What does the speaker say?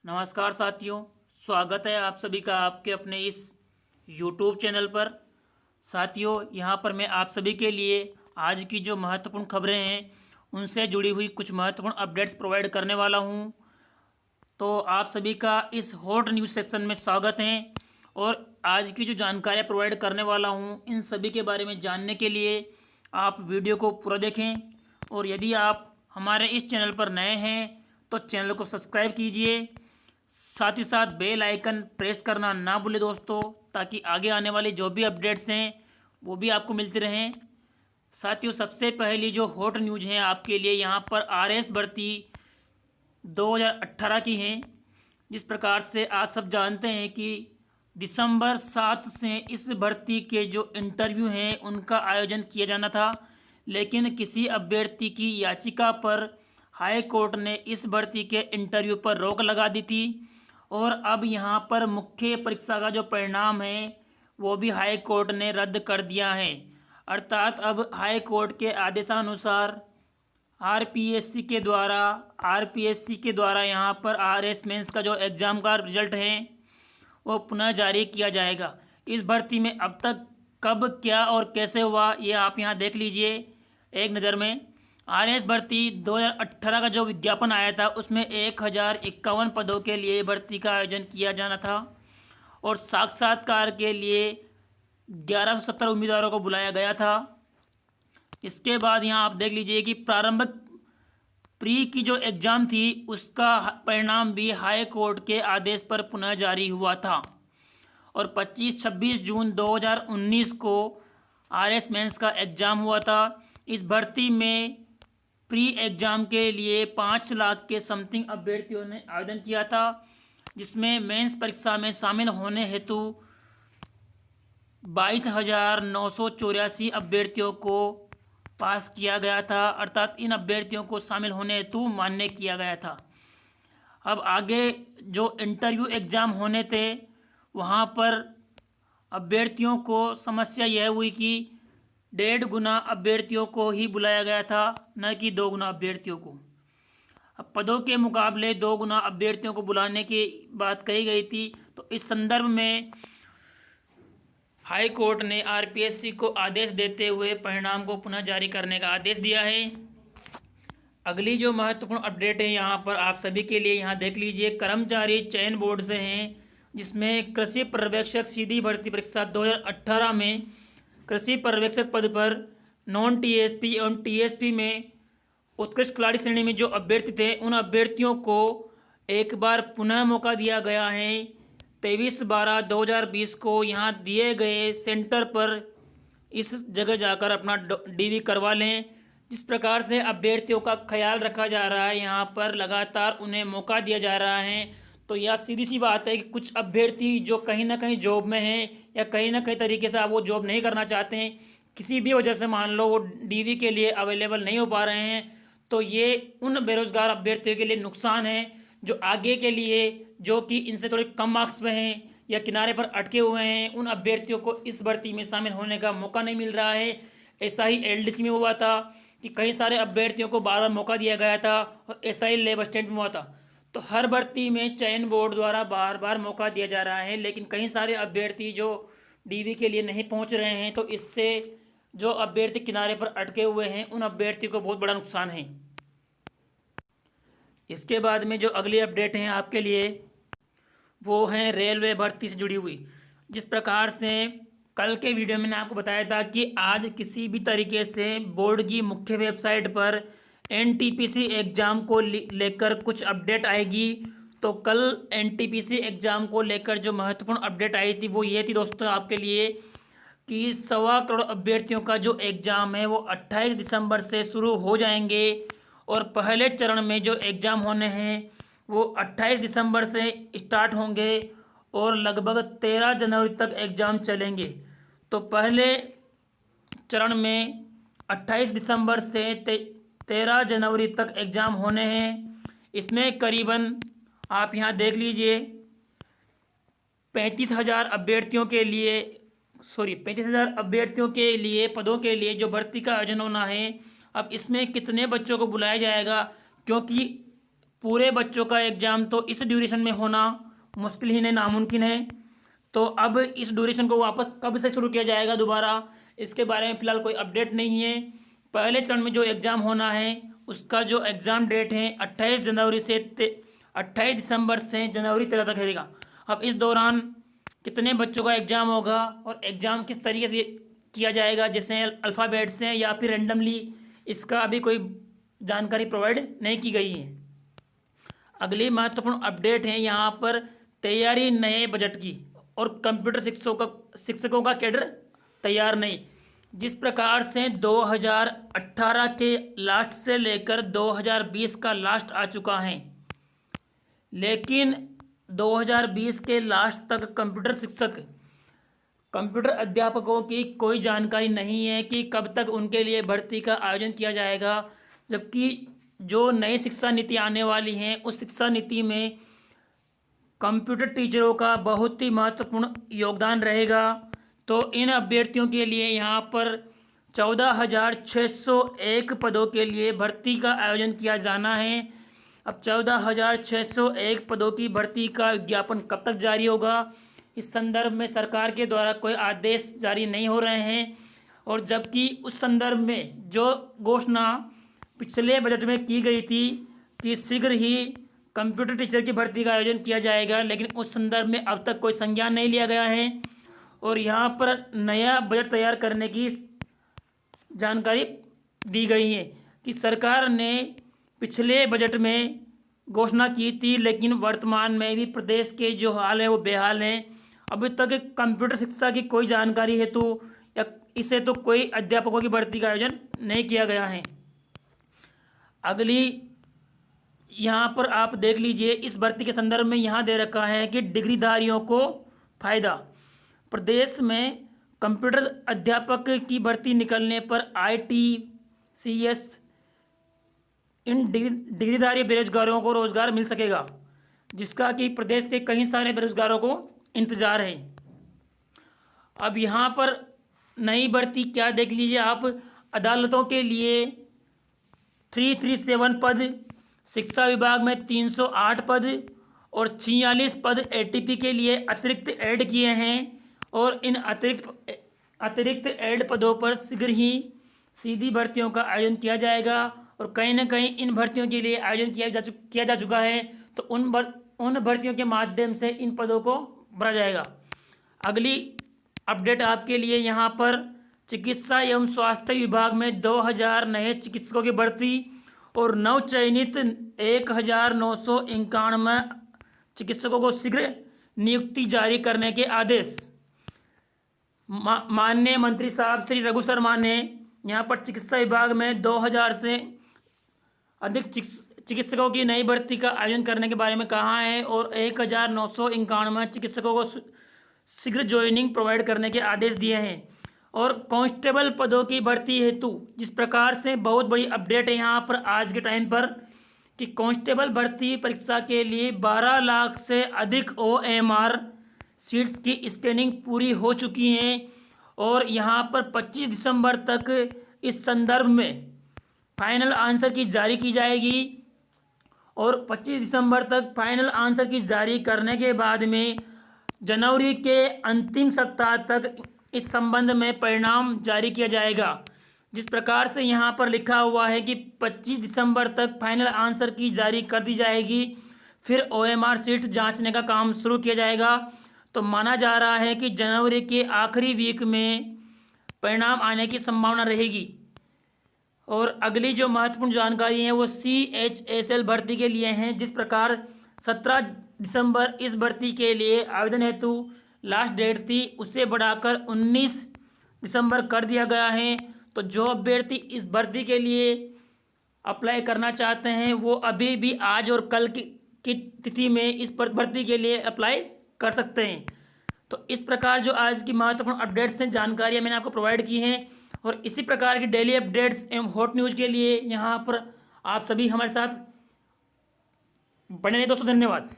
नमस्कार साथियों, स्वागत है आप सभी का आपके अपने इस YouTube चैनल पर। साथियों, यहाँ पर मैं आप सभी के लिए आज की जो महत्वपूर्ण खबरें हैं उनसे जुड़ी हुई कुछ महत्वपूर्ण अपडेट्स प्रोवाइड करने वाला हूँ। तो आप सभी का इस हॉट न्यूज़ सेक्शन में स्वागत है और आज की जो जानकारियाँ प्रोवाइड करने वाला हूँ इन सभी के बारे में जानने के लिए आप वीडियो को पूरा देखें। और यदि आप हमारे इस चैनल पर नए हैं तो चैनल को सब्सक्राइब कीजिए, साथ ही साथ बेल आइकन प्रेस करना ना भूलें दोस्तों, ताकि आगे आने वाली जो भी अपडेट्स हैं वो भी आपको मिलती रहें। साथियों, सबसे पहली जो हॉट न्यूज़ है आपके लिए यहाँ पर आरएस भर्ती 2018 की है। जिस प्रकार से आप सब जानते हैं कि दिसंबर 7 से इस भर्ती के जो इंटरव्यू हैं उनका आयोजन किया जाना था, लेकिन किसी अभ्यर्थी की याचिका पर हाई कोर्ट ने इस भर्ती के इंटरव्यू पर रोक लगा दी थी। और अब यहाँ पर मुख्य परीक्षा का जो परिणाम है वो भी हाई कोर्ट ने रद्द कर दिया है। अर्थात अब हाई कोर्ट के आदेशानुसार आरपीएससी के द्वारा यहाँ पर आरएस मेंस का जो एग्ज़ाम का रिजल्ट है वो पुनः जारी किया जाएगा। इस भर्ती में अब तक कब क्या और कैसे हुआ ये आप यहाँ देख लीजिए एक नज़र में। आरएस भर्ती 2018 का जो विज्ञापन आया था उसमें 1051 पदों के लिए भर्ती का आयोजन किया जाना था और साक्षात्कार के लिए 1170 उम्मीदवारों को बुलाया गया था। इसके बाद यहाँ आप देख लीजिए कि प्रारंभिक प्री की जो एग्ज़ाम थी उसका परिणाम भी हाई कोर्ट के आदेश पर पुनः जारी हुआ था और 25-26 जून 2019 को आरएस मेंस का एग्ज़ाम हुआ था। इस भर्ती में प्री एग्ज़ाम के लिए 5 लाख के समथिंग अभ्यर्थियों ने आवेदन किया था, जिसमें मेंस परीक्षा में शामिल होने हेतु 22,984 अभ्यर्थियों को पास किया गया था। अर्थात इन अभ्यर्थियों को शामिल होने हेतु मान्य किया गया था। अब आगे जो इंटरव्यू एग्ज़ाम होने थे वहाँ पर अभ्यर्थियों को समस्या यह हुई कि 1.5 गुना अभ्यर्थियों को ही बुलाया गया था, न कि 2 गुना अभ्यर्थियों को। अब पदों के मुकाबले 2 गुना अभ्यर्थियों को बुलाने की बात कही गई थी। तो इस संदर्भ में हाई कोर्ट ने आरपीएससी को आदेश देते हुए परिणाम को पुनः जारी करने का आदेश दिया है। अगली जो महत्वपूर्ण अपडेट है यहाँ पर आप सभी के लिए यहाँ देख लीजिए, कर्मचारी चयन बोर्ड से हैं, जिसमें कृषि पर्यवेक्षक सीधी भर्ती परीक्षा 2018 में कृषि पर्यवेक्षक पद पर नॉन टीएसपी एवं टीएसपी में उत्कृष्ट खिलाड़ी श्रेणी में जो अभ्यर्थी थे उन अभ्यर्थियों को एक बार पुनः मौका दिया गया है। 23/12/2020 को यहाँ दिए गए सेंटर पर इस जगह जाकर अपना डीवी करवा लें। जिस प्रकार से अभ्यर्थियों का ख्याल रखा जा रहा है, यहाँ पर लगातार उन्हें मौका दिया जा रहा है, तो यह सीधी सी बात है कि कुछ अभ्यर्थी जो कहीं ना कहीं जॉब में हैं या कहीं ना कहीं तरीके से आप वो जॉब नहीं करना चाहते हैं, किसी भी वजह से मान लो वो डीवी के लिए अवेलेबल नहीं हो पा रहे हैं, तो ये उन बेरोजगार अभ्यर्थियों के लिए नुकसान है जो आगे के लिए जो कि इनसे थोड़े कम मार्क्स में हैं या किनारे पर अटके हुए हैं, उन अभ्यर्थियों को इस भर्ती में शामिल होने का मौका नहीं मिल रहा है। ऐसा ही एलडीसी में हुआ था कि कई सारे अभ्यर्थियों को बार बार मौका दिया गया था और ऐसा ही लेबर स्टैंड में हुआ था। तो हर भर्ती में चयन बोर्ड द्वारा बार बार मौका दिया जा रहा है, लेकिन कई सारे अभ्यर्थी जो डीवी के लिए नहीं पहुंच रहे हैं, तो इससे जो अभ्यर्थी किनारे पर अटके हुए हैं उन अभ्यर्थियों को बहुत बड़ा नुकसान है। इसके बाद में जो अगली अपडेट हैं आपके लिए वो हैं रेलवे भर्ती से जुड़ी हुई। जिस प्रकार से कल के वीडियो में मैंने आपको बताया था कि आज किसी भी तरीके से बोर्ड की मुख्य वेबसाइट पर एनटीपीसी एग्ज़ाम को लेकर कुछ अपडेट आएगी, तो कल एनटीपीसी एग्ज़ाम को लेकर जो महत्वपूर्ण अपडेट आई थी वो ये थी दोस्तों आपके लिए कि 1.25 करोड़ अभ्यर्थियों का जो एग्ज़ाम है वो 28 दिसंबर से शुरू हो जाएंगे और पहले चरण में जो एग्ज़ाम होने हैं वो 28 दिसंबर से स्टार्ट होंगे और लगभग 13 जनवरी तक एग्ज़ाम चलेंगे। तो पहले चरण में 28 दिसंबर से 13 जनवरी तक एग्ज़ाम होने हैं। इसमें करीबन आप यहाँ देख लीजिए 35,000 अभ्यर्थियों के लिए 35,000 अभ्यर्थियों के लिए पदों के लिए जो भर्ती का आयोजन होना है। अब इसमें कितने बच्चों को बुलाया जाएगा, क्योंकि पूरे बच्चों का एग्ज़ाम तो इस ड्यूरेशन में होना मुश्किल ही नहीं, नामुमकिन है। तो अब इस ड्यूरेशन को वापस कब से शुरू किया जाएगा दोबारा, इसके बारे में फ़िलहाल कोई अपडेट नहीं है। पहले चरण में जो एग्ज़ाम होना है उसका जो एग्ज़ाम डेट है 28 दिसंबर से जनवरी 13 तक रहेगा। अब इस दौरान कितने बच्चों का एग्ज़ाम होगा और एग्ज़ाम किस तरीके से किया जाएगा, जैसे अल्फ़ाबेट से या फिर रैंडमली, इसका अभी कोई जानकारी प्रोवाइड नहीं की गई है। अगली महत्वपूर्ण अपडेट है यहाँ पर तैयारी नए बजट की, और कंप्यूटर शिक्षकों का कैडर तैयार नहीं। जिस प्रकार से 2018 के लास्ट से लेकर 2020 का लास्ट आ चुका है, लेकिन 2020 के लास्ट तक कंप्यूटर अध्यापकों की कोई जानकारी नहीं है कि कब तक उनके लिए भर्ती का आयोजन किया जाएगा। जबकि जो नई शिक्षा नीति आने वाली है उस शिक्षा नीति में कंप्यूटर टीचरों का बहुत ही महत्वपूर्ण योगदान रहेगा। तो इन अभ्यर्थियों के लिए यहाँ पर 14,601 पदों के लिए भर्ती का आयोजन किया जाना है। अब 14,601 पदों की भर्ती का विज्ञापन कब तक जारी होगा, इस संदर्भ में सरकार के द्वारा कोई आदेश जारी नहीं हो रहे हैं। और जबकि उस संदर्भ में जो घोषणा पिछले बजट में की गई थी कि शीघ्र ही कंप्यूटर टीचर की भर्ती का आयोजन किया जाएगा, लेकिन उस संदर्भ में अब तक कोई संज्ञान नहीं लिया गया है। और यहाँ पर नया बजट तैयार करने की जानकारी दी गई है कि सरकार ने पिछले बजट में घोषणा की थी, लेकिन वर्तमान में भी प्रदेश के जो हाल है वो बेहाल है। अभी तक कंप्यूटर शिक्षा की कोई जानकारी हेतु या इसे तो कोई अध्यापकों की भर्ती का आयोजन नहीं किया गया है। अगली यहाँ पर आप देख लीजिए, इस भर्ती के संदर्भ में यहाँ दे रखा है कि डिग्रीधारियों को फायदा। प्रदेश में कंप्यूटर अध्यापक की भर्ती निकलने पर ITCS इन डिग्रीधारी बेरोजगारों को रोजगार मिल सकेगा, जिसका कि प्रदेश के कई सारे बेरोजगारों को इंतजार है। अब यहाँ पर नई भर्ती क्या देख लीजिए आप, अदालतों के लिए 337 पद, शिक्षा विभाग में 308 पद और 46 पद ATP के लिए अतिरिक्त ऐड किए हैं। और इन अतिरिक्त ऐड पदों पर शीघ्र ही सीधी भर्तियों का आयोजन किया जाएगा। और कहीं ना कहीं इन भर्तियों के लिए आयोजन किया जा चुका है, तो उन भर्तियों के माध्यम से इन पदों को भरा जाएगा। अगली अपडेट आपके लिए यहाँ पर चिकित्सा एवं स्वास्थ्य विभाग में 2000 नए चिकित्सकों की भर्ती और नवचयनित 1991 चिकित्सकों को शीघ्र नियुक्ति जारी करने के आदेश। माननीय मंत्री साहब श्री रघु शर्मा ने यहाँ पर चिकित्सा विभाग में 2000 से अधिक चिकित्सकों की नई भर्ती का आयोजन करने के बारे में कहा है और 1991 चिकित्सकों को शीघ्र ज्वाइनिंग प्रोवाइड करने के आदेश दिए हैं। और कांस्टेबल पदों की भर्ती हेतु जिस प्रकार से बहुत बड़ी अपडेट है यहाँ पर आज के टाइम पर कि कांस्टेबल भर्ती परीक्षा के लिए 12 लाख से अधिक OMR सीट्स की स्कैनिंग पूरी हो चुकी हैं। और यहाँ पर 25 दिसंबर तक इस संदर्भ में फाइनल आंसर की जारी की जाएगी। और 25 दिसंबर तक फाइनल आंसर की जारी करने के बाद में जनवरी के अंतिम सप्ताह तक इस संबंध में परिणाम जारी किया जाएगा। जिस प्रकार से यहाँ पर लिखा हुआ है कि 25 दिसंबर तक फाइनल आंसर की जारी कर दी जाएगी, फिर OMR सीट जांचने का काम शुरू किया जाएगा। तो माना जा रहा है कि जनवरी के आखिरी वीक में परिणाम आने की संभावना रहेगी। और अगली जो महत्वपूर्ण जानकारी है वो CHSL भर्ती के लिए हैं। जिस प्रकार 17 दिसंबर इस भर्ती के लिए आवेदन हेतु लास्ट डेट थी, उसे बढ़ाकर 19 दिसंबर कर दिया गया है। तो जो अभ्यर्थी इस भर्ती के लिए अप्लाई करना चाहते हैं वो अभी भी आज और कल की तिथि में इस भर्ती के लिए अप्लाई कर सकते हैं। तो इस प्रकार जो आज की महत्वपूर्ण अपडेट्स हैं, जानकारियाँ मैंने आपको प्रोवाइड की हैं। और इसी प्रकार की डेली अपडेट्स एवं हॉट न्यूज़ के लिए यहाँ पर आप सभी हमारे साथ बने रहे दोस्तों। धन्यवाद।